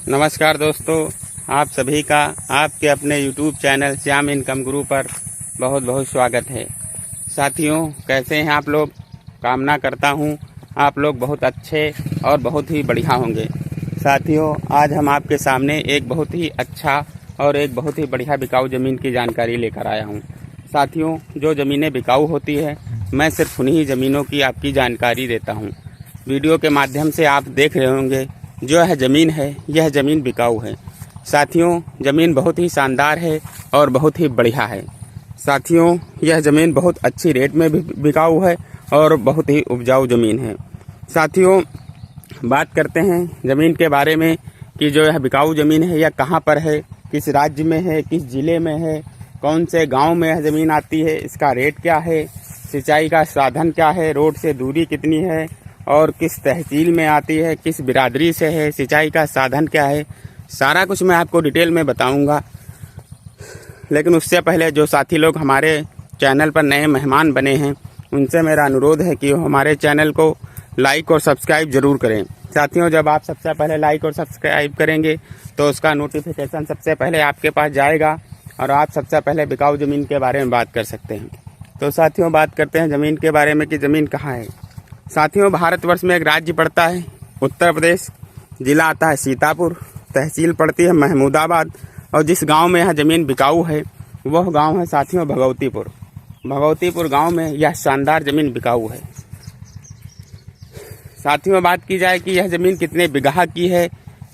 नमस्कार दोस्तों, आप सभी का आपके अपने YouTube चैनल श्याम इनकम गुरु पर बहुत बहुत स्वागत है। साथियों, कैसे हैं आप लोग? कामना करता हूं आप लोग बहुत अच्छे और बहुत ही बढ़िया होंगे। साथियों, आज हम आपके सामने एक बहुत ही अच्छा और एक बहुत ही बढ़िया बिकाऊ ज़मीन की जानकारी लेकर आया हूं। साथियों, जो ज़मीनें बिकाऊ होती है, मैं सिर्फ उन्हीं ज़मीनों की आपकी जानकारी देता हूं। वीडियो के माध्यम से आप देख रहे होंगे जो यह ज़मीन है, यह ज़मीन बिकाऊ है। साथियों, ज़मीन बहुत ही शानदार है और बहुत ही बढ़िया है। साथियों, यह ज़मीन बहुत अच्छी रेट में भी बिकाऊ है और बहुत ही उपजाऊ ज़मीन है। साथियों, बात करते हैं ज़मीन के बारे में कि जो यह बिकाऊ ज़मीन है यह कहाँ पर है, किस राज्य में है, किस ज़िले में है, कौन से गांव में यह ज़मीन आती है, इसका रेट क्या है, सिंचाई का साधन क्या है, रोड से दूरी कितनी है और किस तहसील में आती है, किस बिरादरी से है, सिंचाई का साधन क्या है, सारा कुछ मैं आपको डिटेल में बताऊंगा। लेकिन उससे पहले जो साथी लोग हमारे चैनल पर नए मेहमान बने हैं, उनसे मेरा अनुरोध है कि वो हमारे चैनल को लाइक और सब्सक्राइब ज़रूर करें। साथियों, जब आप सबसे पहले लाइक और सब्सक्राइब करेंगे तो उसका नोटिफिकेशन सबसे पहले आपके पास जाएगा और आप सबसे पहले बिकाऊ ज़मीन के बारे में बात कर सकते हैं। तो साथियों, बात करते हैं ज़मीन के बारे में कि ज़मीन कहाँ है। साथियों, भारतवर्ष में एक राज्य पड़ता है उत्तर प्रदेश, जिला आता है सीतापुर, तहसील पड़ती है महमूदाबाद और जिस गांव में यह ज़मीन बिकाऊ है वह गांव है साथियों भगवतीपुर। भगवतीपुर गांव में यह शानदार ज़मीन बिकाऊ है। साथियों, बात की जाए कि यह ज़मीन कितने बीघा की है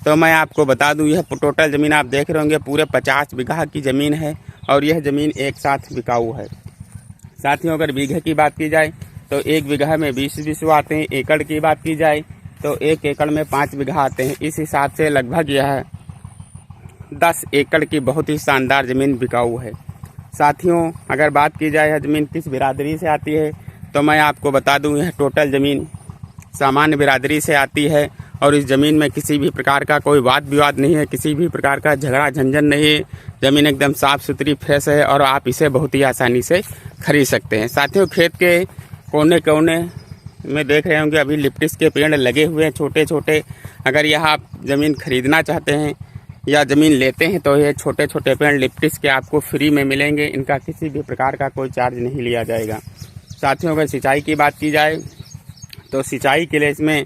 तो मैं आपको बता दूं, यह टोटल ज़मीन आप देख रहे होंगे पूरे 50 बीघा की ज़मीन है और यह ज़मीन एक साथ बिकाऊ है। साथियों, अगर बीघे की बात की जाए तो एक बीघा में 20 बीसू आते हैं। एकड़ की बात की जाए तो एक एकड़ में 5 बीघा आते हैं। इस हिसाब से लगभग यह 10 एकड़ की बहुत ही शानदार ज़मीन बिकाऊ है। साथियों, अगर बात की जाए यह ज़मीन किस बिरादरी से आती है तो मैं आपको बता दूं, यह टोटल ज़मीन सामान्य बिरादरी से आती है और इस ज़मीन में किसी भी प्रकार का कोई वाद विवाद नहीं है, किसी भी प्रकार का झगड़ा झंझट नहीं है। ज़मीन एकदम साफ़ सुथरी फ्रेश है और आप इसे बहुत ही आसानी से खरीद सकते हैं। साथियों, खेत के कोने कोने में देख रहे होंगे अभी लिप्टिस के पेड़ लगे हुए हैं छोटे छोटे। अगर यह आप ज़मीन खरीदना चाहते हैं या ज़मीन लेते हैं तो ये छोटे छोटे पेड़ लिप्टिस के आपको फ्री में मिलेंगे। इनका किसी भी प्रकार का कोई चार्ज नहीं लिया जाएगा। साथियों, अगर सिंचाई की बात की जाए तो सिंचाई के लिए इसमें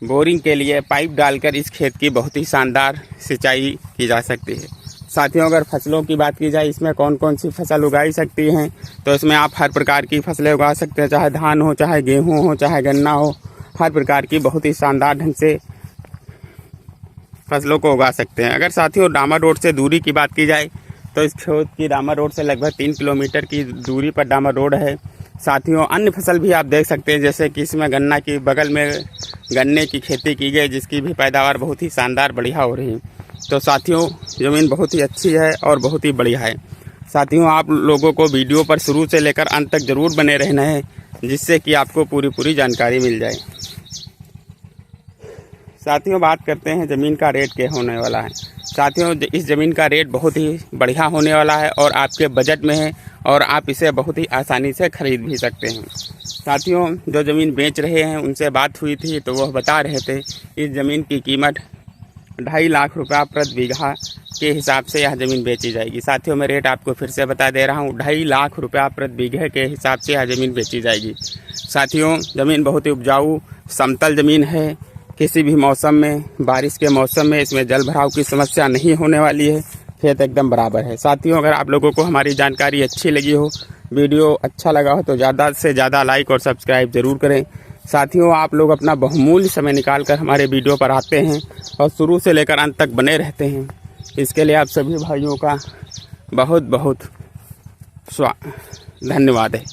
बोरिंग के लिए पाइप डालकर इस खेत की बहुत ही शानदार सिंचाई की जा सकती है। साथियों, अगर फसलों की बात की जाए इसमें कौन कौन सी फसल उगाई सकती हैं तो इसमें आप हर प्रकार की फसलें उगा सकते हैं, चाहे धान हो, चाहे गेहूं हो, चाहे गन्ना हो, हर प्रकार की बहुत ही शानदार ढंग से फसलों को उगा सकते हैं। अगर साथियों डामर रोड से दूरी की बात की जाए तो इस खेत की डामर रोड से लगभग 3 किलोमीटर की दूरी पर डामर रोड है। साथियों, अन्य फसल भी आप देख सकते हैं, जैसे कि इसमें गन्ना की बगल में गन्ने की खेती की गई जिसकी भी पैदावार बहुत ही शानदार बढ़िया हो रही है। तो साथियों, ज़मीन बहुत ही अच्छी है और बहुत ही बढ़िया है। साथियों, आप लोगों को वीडियो पर शुरू से लेकर अंत तक ज़रूर बने रहना है जिससे कि आपको पूरी जानकारी मिल जाए। साथियों, बात करते हैं ज़मीन का रेट क्या होने वाला है। साथियों, इस ज़मीन का रेट बहुत ही बढ़िया होने वाला है और आपके बजट में है और आप इसे बहुत ही आसानी से खरीद भी सकते हैं। साथियों, जो ज़मीन बेच रहे हैं उनसे बात हुई थी तो वह बता रहे थे इस ज़मीन की कीमत 2.5 लाख रुपया प्रति बीघा के हिसाब से यह ज़मीन बेची जाएगी। साथियों, मैं रेट आपको फिर से बता दे रहा हूँ, 2.5 लाख रुपया प्रति बीघे के हिसाब से यह ज़मीन बेची जाएगी। साथियों, ज़मीन बहुत ही उपजाऊ समतल ज़मीन है। किसी भी मौसम में, बारिश के मौसम में इसमें जल भराव की समस्या नहीं होने वाली है। खेत एकदम बराबर है। साथियों, अगर आप लोगों को हमारी जानकारी अच्छी लगी हो, वीडियो अच्छा लगा हो तो ज़्यादा से ज़्यादा लाइक और सब्सक्राइब ज़रूर करें। साथियों, आप लोग अपना बहुमूल्य समय निकाल कर हमारे वीडियो पर आते हैं और शुरू से लेकर अंत तक बने रहते हैं। इसके लिए आप सभी भाइयों का बहुत बहुत धन्यवाद है।